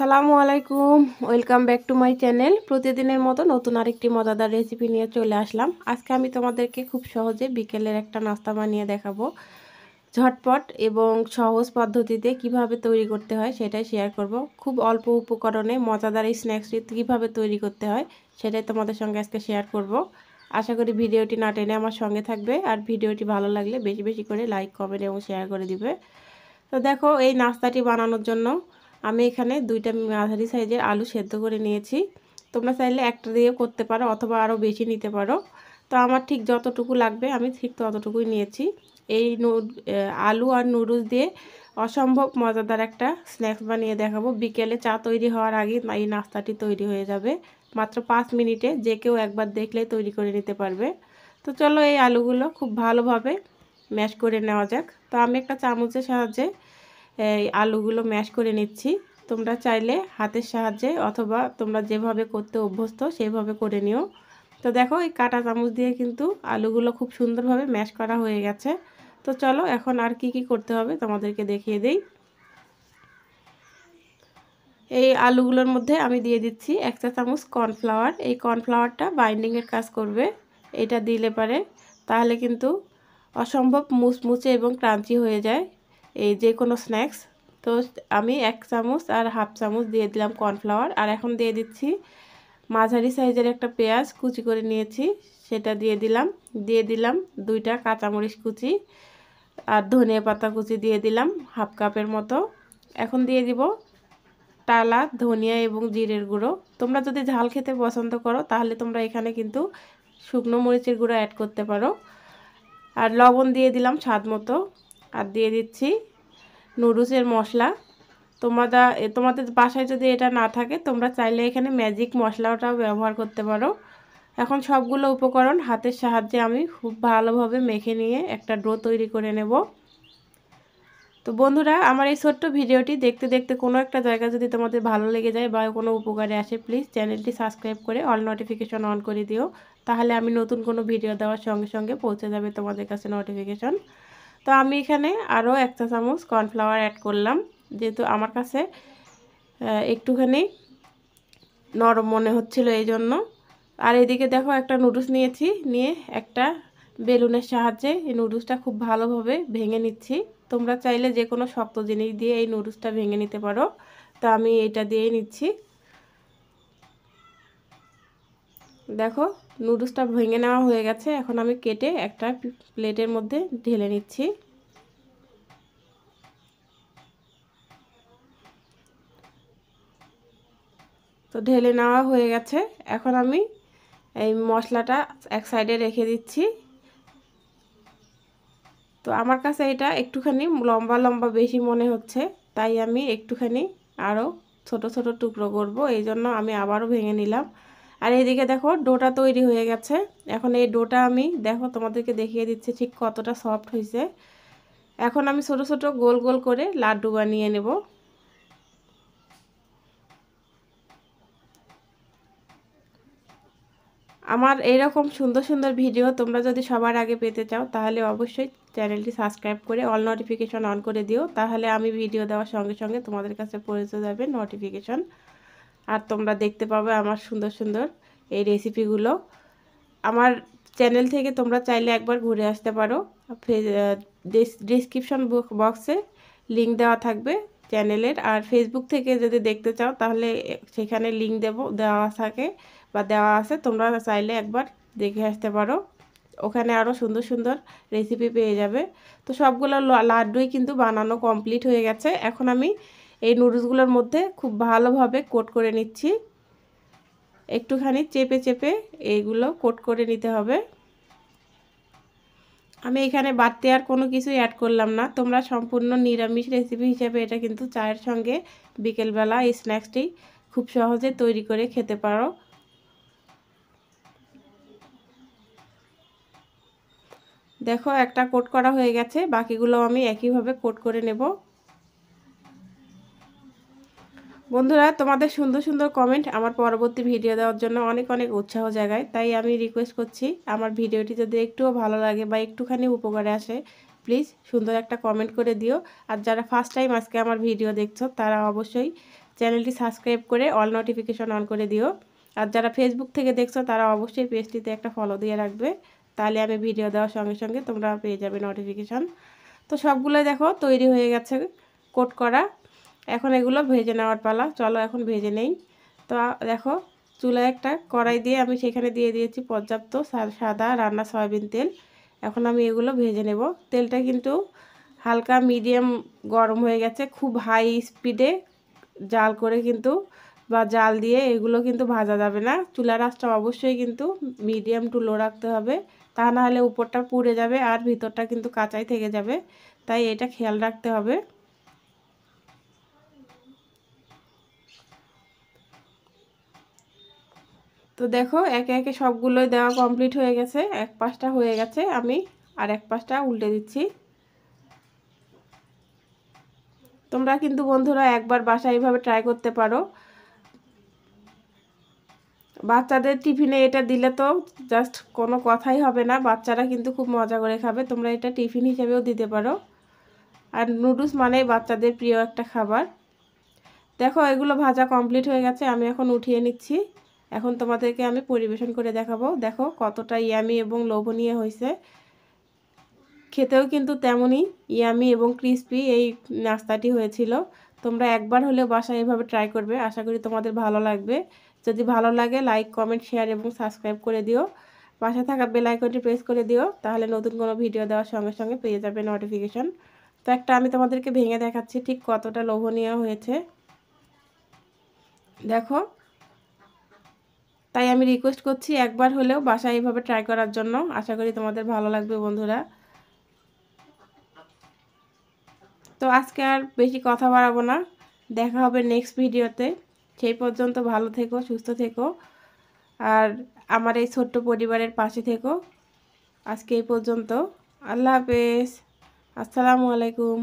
আসসালামু আলাইকুম, welcome back to my channel. প্রতিদিনের মতো নতুন আরেকটি মজাদার রেসিপি নিয়ে চলে আসলাম। আজকে আমি তোমাদেরকে খুব সহজে বিকেলের একটা নাস্তা বানিয়ে দেখাবো। ঝটপট এবং সহজ পদ্ধতিতে কিভাবে তৈরি করতে হয় সেটাই শেয়ার করব। খুব অল্প উপকরণে মজাদার এই স্ন্যাক্সটি কীভাবে তৈরি করতে হয় সেটাই তোমাদের সঙ্গে আজকে শেয়ার করব। আশা করি ভিডিওটি না টেনে আমার সঙ্গে থাকবে, আর ভিডিওটি ভালো লাগলে বেশি বেশি করে লাইক, কমেন্ট এবং শেয়ার করে দিবে। তো দেখো, এই নাস্তাটি বানানোর জন্য আমি এখানে দুইটা মাঝারি সাইজের আলু সেদ্ধ করে নিয়েছি। তোমরা চাইলে একটা দিয়ে করতে পারো অথবা আরও বেশি নিতে পারো। তো আমার ঠিক যতটুকু লাগবে আমি ঠিক ততটুকুই নিয়েছি। এই আলু আর নুডলস দিয়ে অসম্ভব মজাদার একটা স্ন্যাক্স বানিয়ে দেখাবো। বিকেলে চা তৈরি হওয়ার আগে এই নাস্তাটি তৈরি হয়ে যাবে মাত্র 5 মিনিটে। যে কেউ একবার দেখলেই তৈরি করে নিতে পারবে। তো চলো, এই আলুগুলো খুব ভালোভাবে ম্যাশ করে নেওয়া যাক। তো আমি একটা চামচের সাহায্যে এই আলুগুলো ম্যাশ করে নিচ্ছি। তোমরা চাইলে হাতের সাহায্যে অথবা তোমরা যেভাবে করতে অভ্যস্ত সেইভাবে করে নিও। তো দেখো, এই কাঁটা চামচ দিয়ে কিন্তু আলুগুলো খুব সুন্দরভাবে ম্যাশ করা হয়ে গেছে। তো চলো, এখন আর কি কি করতে হবে তোমাদেরকে দেখিয়ে দেই। এই আলুগুলোর মধ্যে আমি দিয়ে দিচ্ছি 1 চা চামচ কর্নফ্লাওয়ার। এই কর্নফ্লাওয়ারটা বাইন্ডিংয়ের কাজ করবে। এটা দিলে পারে তাহলে কিন্তু অসম্ভব মুচমুচে এবং ক্রাঞ্চি হয়ে যায় এই যে কোনো স্ন্যাক্স। তো আমি 1 চামচ আর হাফ চামচ দিয়ে দিলাম কর্নফ্লাওয়ার। আর এখন দিয়ে দিচ্ছি মাঝারি সাইজের একটা পেঁয়াজ কুচি করে নিয়েছি, সেটা দিয়ে দিলাম 2টা কাঁচামরিচ কুচি, আর ধনিয়া পাতা কুচি দিয়ে দিলাম হাফ কাপের মতো। এখন দিয়ে দিব টালা ধনিয়া এবং জিরের গুঁড়ো। তোমরা যদি ঝাল খেতে পছন্দ করো তাহলে তোমরা এখানে কিন্তু শুকনো মরিচের গুঁড়ো অ্যাড করতে পারো। আর লবণ দিয়ে দিলাম স্বাদ মতো। আর দিয়ে দিচ্ছি নুডলসের মশলা। তোমাদের বাসায় যদি এটা না থাকে তোমরা চাইলে এখানে ম্যাজিক মশলাটাও ব্যবহার করতে পারো। এখন সবগুলো উপকরণ হাতের সাহায্যে আমি খুব ভালোভাবে মেখে নিয়ে একটা ডো তৈরি করে নেব। তো বন্ধুরা, আমার এই ছোট্ট ভিডিওটি দেখতে দেখতে কোনো একটা জায়গা যদি তোমাদের ভালো লেগে যায় বা কোনো উপকারে আসে, প্লিজ চ্যানেলটি সাবস্ক্রাইব করে অল নোটিফিকেশন অন করে দিও। তাহলে আমি নতুন কোনো ভিডিও দেওয়ার সঙ্গে সঙ্গে পৌঁছে যাবে তোমাদের কাছে নোটিফিকেশন। তো আমি এখানে আরও 1 চা চামচ কর্নফ্লাওয়ার অ্যাড করলাম, যেহেতু আমার কাছে একটুখানি নরম মনে হচ্ছিল এই জন্য। আর এদিকে দেখো, একটা নুডলস নিয়েছি, নিয়ে একটা বেলুনের সাহায্যে এই নুডলসটা খুব ভালোভাবে ভেঙে নিচ্ছি। তোমরা চাইলে যে কোনো শক্ত জিনিস দিয়ে এই নুডলসটা ভেঙে নিতে পারো। তো আমি এটা দিয়েই নিচ্ছি। দেখো, নুডলসটা ভেঙে নেওয়া হয়ে গেছে। এখন আমি কেটে একটা প্লেটের মধ্যে ঢেলে নিচ্ছি। তো ঢেলে নেওয়া হয়ে গেছে। এখন আমি এই মশলাটা এক সাইডে রেখে দিচ্ছি। তো আমার কাছে এটা একটুখানি লম্বা লম্বা বেশি মনে হচ্ছে, তাই আমি একটুখানি আরও ছোট ছোট টুকরো করব, এই জন্য আমি আবারও ভেঙে নিলাম। আর এইদিকে দেখো, ডোটা তৈরি হয়ে গেছে। এখন এই ডোটা আমি দেখো তোমাদেরকে দেখিয়ে দিচ্ছি ঠিক কতটা সফট হয়েছে। এখন আমি ছোট ছোট গোল গোল করে লাড্ডু বানিয়ে নেব। আমার এইরকম সুন্দর সুন্দর ভিডিও তোমরা যদি সবার আগে পেতে চাও তাহলে অবশ্যই চ্যানেলটি সাবস্ক্রাইব করে অল নোটিফিকেশন অন করে দিও। তাহলে আমি ভিডিও দেওয়ার সঙ্গে সঙ্গে তোমাদের কাছে পৌঁছে যাবে নোটিফিকেশন, আর তোমরা দেখতে পাবে আমার সুন্দর সুন্দর এই রেসিপিগুলো। আমার চ্যানেল থেকে তোমরা চাইলে একবার ঘুরে আসতে পারো। ডেসক্রিপশন বক্সে লিঙ্ক দেওয়া থাকবে চ্যানেলের। আর ফেসবুক থেকে যদি দেখতে চাও তাহলে সেখানে লিঙ্ক দেওয়া থাকে বা দেওয়া আছে, তোমরা চাইলে একবার দেখে আসতে পারো। ওখানে আরও সুন্দর সুন্দর রেসিপি পেয়ে যাবে। তো সবগুলো লাড্ডুই কিন্তু বানানো কমপ্লিট হয়ে গেছে। এখন আমি এই নুডলসগুলোর মধ্যে খুব ভালোভাবে কোট করে নিচ্ছি। একটুখানি চেপে চেপে এইগুলো কোট করে নিতে হবে। আমি এখানে বাড়তি আর কোনো কিছুই অ্যাড করলাম না। তোমরা সম্পূর্ণ নিরামিষ রেসিপি হিসেবে এটা কিন্তু চায়ের সঙ্গে বিকেলবেলা এই স্ন্যাক্সটি খুব সহজে তৈরি করে খেতে পারো। দেখো, একটা কোট করা হয়ে গেছে, বাকিগুলো আমি একইভাবে কোট করে নেব। বন্ধুরা, তোমাদের সুন্দর সুন্দর কমেন্ট আমার পরবর্তী ভিডিও দেওয়ার জন্য অনেক অনেক উৎসাহ জাগায়। তাই আমি রিকোয়েস্ট করছি, আমার ভিডিওটি যদি একটুও ভালো লাগে বা একটুখানি উপকারে আসে, প্লিজ সুন্দর একটা কমেন্ট করে দিও। আর যারা ফার্স্ট টাইম আজকে আমার ভিডিও দেখছো তারা অবশ্যই চ্যানেলটি সাবস্ক্রাইব করে অল নোটিফিকেশন অন করে দিও। আর যারা ফেসবুক থেকে দেখছো তারা অবশ্যই পেজটিতে একটা ফলো দিয়ে রাখবে, তাহলে আমি ভিডিও দেওয়ার সঙ্গে সঙ্গে তোমরা পেয়ে যাবে নোটিফিকেশান। তো সবগুলো দেখো তৈরি হয়ে গেছে কোট করা। এখন এগুলো ভেজে নেওয়ার পালা, চলো এখন ভেজে নেই। তো দেখো চুলায় একটা কড়াই দিয়ে আমি সেখানে দিয়ে দিয়েছি পর্যাপ্ত সাদা রান্না সয়াবিন তেল। এখন আমি এগুলো ভেজে নেব। তেলটা কিন্তু হালকা মিডিয়াম গরম হয়ে গেছে, খুব হাই স্পিডে জাল করে কিন্তু বা জাল দিয়ে এগুলো কিন্তু ভাজা যাবে না। চুলার আঁচটা অবশ্যই কিন্তু মিডিয়াম টু লো রাখতে হবে, তা না হলে উপরটা পুড়ে যাবে আর ভিতরটা কিন্তু কাঁচাই থেকে যাবে, তাই এটা খেয়াল রাখতে হবে। তো দেখো একে একে সবগুলোই দেওয়া কমপ্লিট হয়ে গেছে, এক পাশটা হয়ে গেছে, আমি আর এক পাশটা উল্টে দিচ্ছি। তোমরা কিন্তু বন্ধুরা একবার বাসায় এইভাবে ট্রাই করতে পারো। বাচ্চাদের টিফিনে এটা দিলে তো জাস্ট কোনো কথাই হবে না, বাচ্চারা কিন্তু খুব মজা করে খাবে। তোমরা এটা টিফিন হিসেবেও দিতে পারো। আর নুডলস মানেই বাচ্চাদের প্রিয় একটা খাবার। দেখো এগুলো ভাজা কমপ্লিট হয়ে গেছে, আমি এখন উঠিয়ে নিচ্ছি। এখন তোমাদেরকে আমি পরিবেশন করে দেখাবো। দেখো কতটা ইয়ামি এবং লোভনীয় হয়েছে, খেতেও কিন্তু তেমনই ইয়ামি এবং ক্রিস্পি এই নাস্তাটি হয়েছিল। তোমরা একবার হলেও বাসায় এভাবে ট্রাই করবে, আশা করি তোমাদের ভালো লাগবে। যদি ভালো লাগে লাইক কমেন্ট শেয়ার এবং সাবস্ক্রাইব করে দিও। পাশে থাকা বেল আইকনটি প্রেস করে দিও, তাহলে নতুন কোনো ভিডিও দেওয়ার সঙ্গে সঙ্গে পেয়ে যাবে নোটিফিকেশন। তো একটা আমি তোমাদেরকে ভেঙে দেখাচ্ছি ঠিক কতটা লোভনীয় হয়েছে, দেখো। তাই আমি রিকোয়েস্ট করছি একবার হলেও বাসায় এইভাবে ট্রাই করার জন্য, আশা করি তোমাদের ভালো লাগবে বন্ধুরা। তো আজকে আর বেশি কথা বাড়াবো না, দেখা হবে নেক্সট ভিডিওতে। সেই পর্যন্ত ভালো থেকো, সুস্থ থেকো, আর আমার এই ছোট্ট পরিবারের পাশে থেকো। আজকে এই পর্যন্ত, আল্লাহ হাফেজ, আসসালামু আলাইকুম।